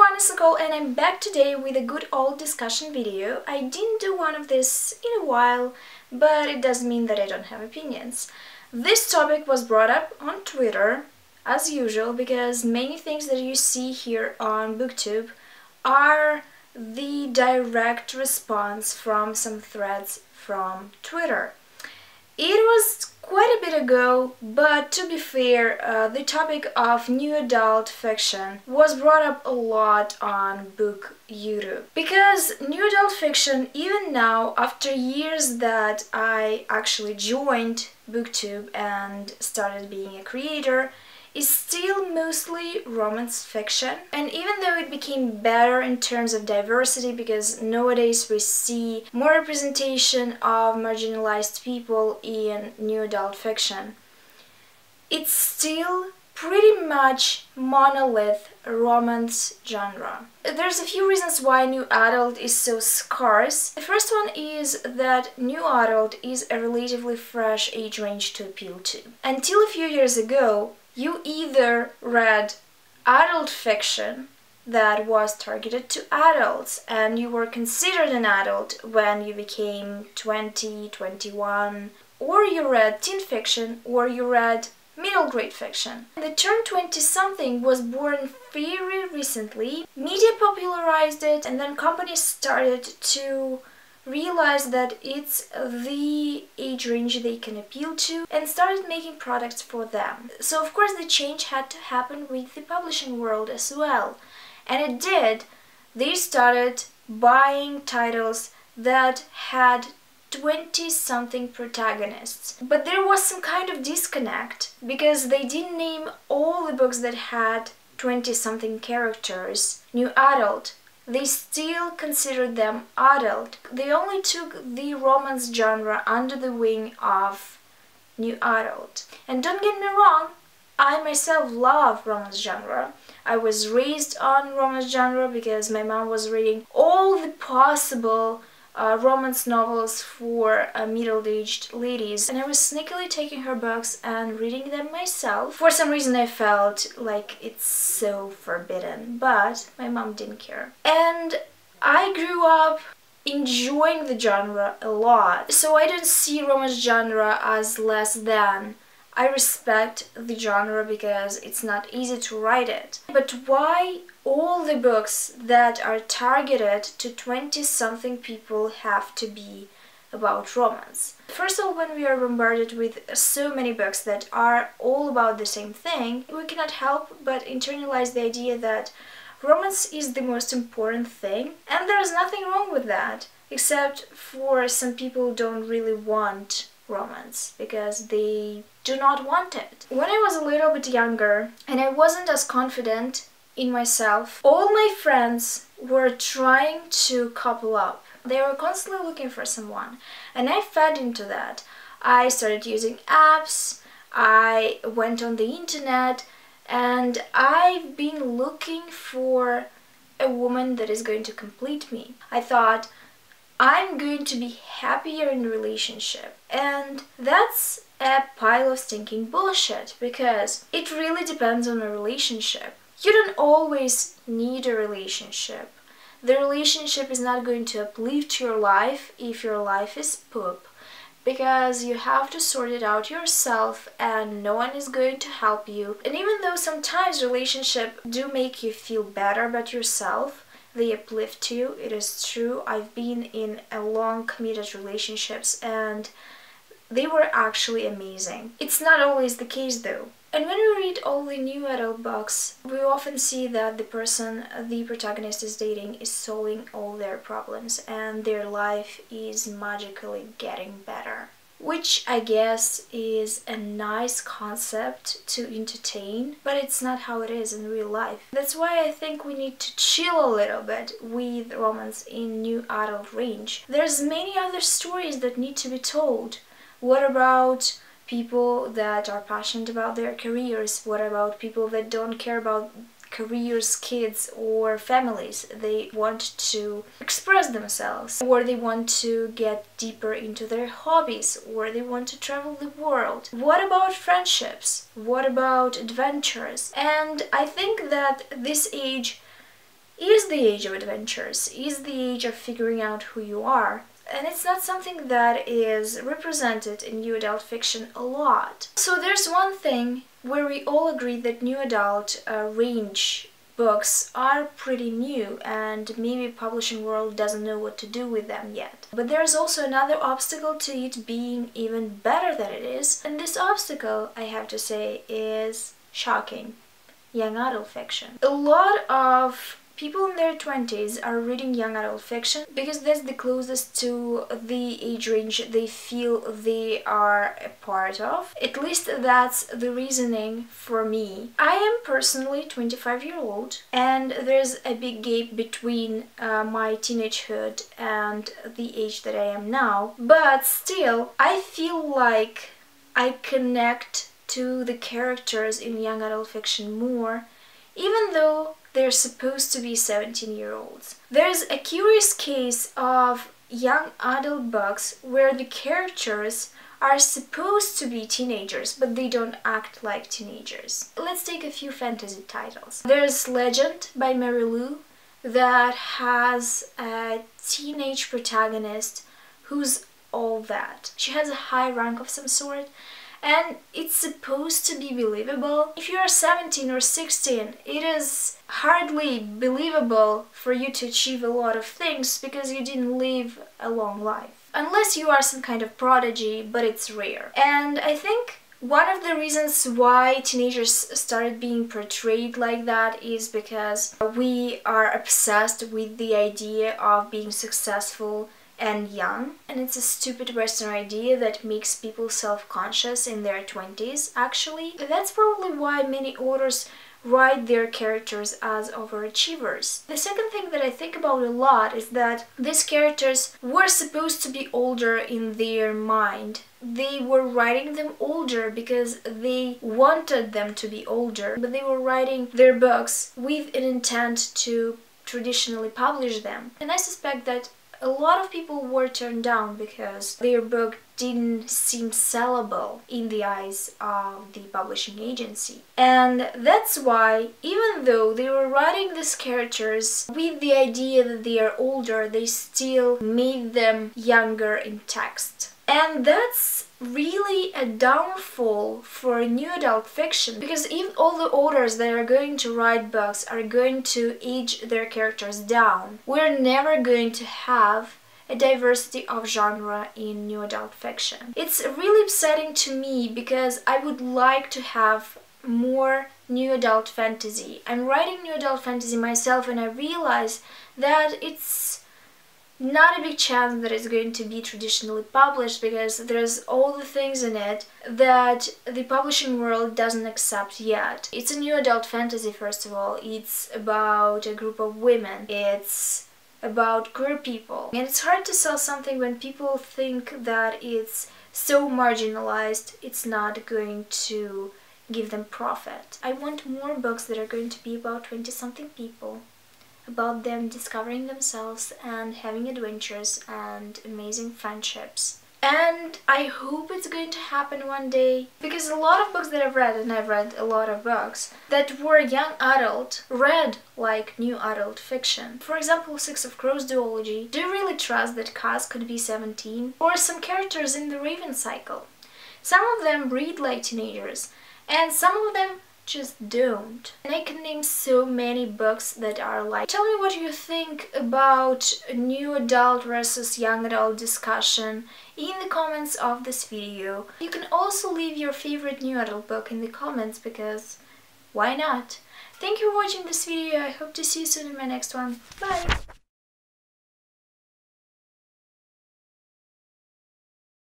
everyone, it's Nicole and I'm back today with a good old discussion video. I didn't do one of this in a while, but it doesn't mean that I don't have opinions. This topic was brought up on Twitter, as usual, because many things that you see here on booktube are the direct response from some threads from Twitter. It was quite a bit ago, but to be fair, the topic of new adult fiction was brought up a lot on booktube. Because new adult fiction, even now, after years that I actually joined booktube and started being a creator, is still mostly romance fiction. And even though it became better in terms of diversity, because nowadays we see more representation of marginalized people in new adult fiction, it's still pretty much monolith romance genre. There's a few reasons why new adult is so scarce. The first one is that new adult is a relatively fresh age range to appeal to. Until a few years ago, you either read adult fiction that was targeted to adults and you were considered an adult when you became 20, 21, or you read teen fiction, or you read middle grade fiction. The term 20-something was born very recently. Media popularized it, and then companies started to realized that it's the age range they can appeal to and started making products for them. So of course the change had to happen with the publishing world as well. And it did. They started buying titles that had 20-something protagonists. But there was some kind of disconnect because they didn't name all the books that had 20-something characters new adult. They still considered them adult. They only took the romance genre under the wing of new adult. And don't get me wrong, I myself love romance genre. I was raised on romance genre because my mom was reading all the possible romance novels for middle-aged ladies, and I was sneakily taking her books and reading them myself. For some reason I felt like it's so forbidden, but my mom didn't care. And I grew up enjoying the genre a lot, so I don't see romance genre as less than. I respect the genre because it's not easy to write it. But why all the books that are targeted to 20-something people have to be about romance? First of all, when we are bombarded with so many books that are all about the same thing, we cannot help but internalize the idea that romance is the most important thing, and there's nothing wrong with that, except for some people who don't really want romance because they do not want it. When I was a little bit younger and I wasn't as confident in myself, all my friends were trying to couple up. They were constantly looking for someone, and I fed into that. I started using apps, I went on the internet, and I've been looking for a woman that is going to complete me. I thought, I'm going to be happier in a relationship. And that's a pile of stinking bullshit, because it really depends on a relationship. You don't always need a relationship. The relationship is not going to uplift your life if your life is poop, because you have to sort it out yourself and no one is going to help you. And even though sometimes relationships do make you feel better about yourself, they uplift you, it is true. I've been in a long committed relationships and they were actually amazing. It's not always the case though. And when we read all the new adult books, we often see that the person the protagonist is dating is solving all their problems and their life is magically getting better. Which I guess is a nice concept to entertain, but it's not how it is in real life. That's why I think we need to chill a little bit with romance in new adult range. There's many other stories that need to be told. What about people that are passionate about their careers? What about people that don't care about careers, kids, or families? They want to express themselves, or they want to get deeper into their hobbies, or they want to travel the world. What about friendships? What about adventures? And I think that this age is the age of adventures, is the age of figuring out who you are. And it's not something that is represented in new adult fiction a lot. So there's one thing where we all agree that new adult range books are pretty new and maybe publishing world doesn't know what to do with them yet. But there's also another obstacle to it being even better than it is, and this obstacle, I have to say, is shocking young adult fiction. A lot of people in their 20s are reading young adult fiction because that's the closest to the age range they feel they are a part of. At least that's the reasoning for me. I am personally 25-year-old, and there's a big gap between my teenagehood and the age that I am now, but still I feel like I connect to the characters in young adult fiction more, even though they're supposed to be 17-year-olds. There's a curious case of young adult books where the characters are supposed to be teenagers, but they don't act like teenagers. Let's take a few fantasy titles. There's Legend by Mary Lou that has a teenage protagonist who's all that. She has a high rank of some sort, and it's supposed to be believable. If you are 17 or 16, it is hardly believable for you to achieve a lot of things because you didn't live a long life. Unless you are some kind of prodigy, but it's rare. And I think one of the reasons why teenagers started being portrayed like that is because we are obsessed with the idea of being successful and young, and it's a stupid Western idea that makes people self-conscious in their 20s, actually. That's probably why many authors write their characters as overachievers. The second thing that I think about a lot is that these characters were supposed to be older in their mind. They were writing them older because they wanted them to be older, but they were writing their books with an intent to traditionally publish them. And I suspect that a lot of people were turned down because their book didn't seem sellable in the eyes of the publishing agency. And that's why, even though they were writing these characters with the idea that they are older, they still made them younger in text. And that's really a downfall for new adult fiction, because if all the authors that are going to write books are going to age their characters down, we're never going to have a diversity of genre in new adult fiction. It's really upsetting to me because I would like to have more new adult fantasy. I'm writing new adult fantasy myself, and I realize that it's not a big chance that it's going to be traditionally published because there's all the things in it that the publishing world doesn't accept yet. It's a new adult fantasy, first of all. It's about a group of women. It's about queer people. And it's hard to sell something when people think that it's so marginalized, it's not going to give them profit. I want more books that are going to be about 20-something people, about them discovering themselves and having adventures and amazing friendships. And I hope it's going to happen one day, because a lot of books that I've read, and I've read a lot of books that were young adult, read like new adult fiction. For example, Six of Crows duology. Do you really trust that Kaz could be 17? Or some characters in the Raven cycle. Some of them read like teenagers, and some of them just don't. And I can name so many books that are like. Tell me what you think about new adult versus young adult discussion in the comments of this video. You can also leave your favorite new adult book in the comments, because why not? Thank you for watching this video. I hope to see you soon in my next one. Bye!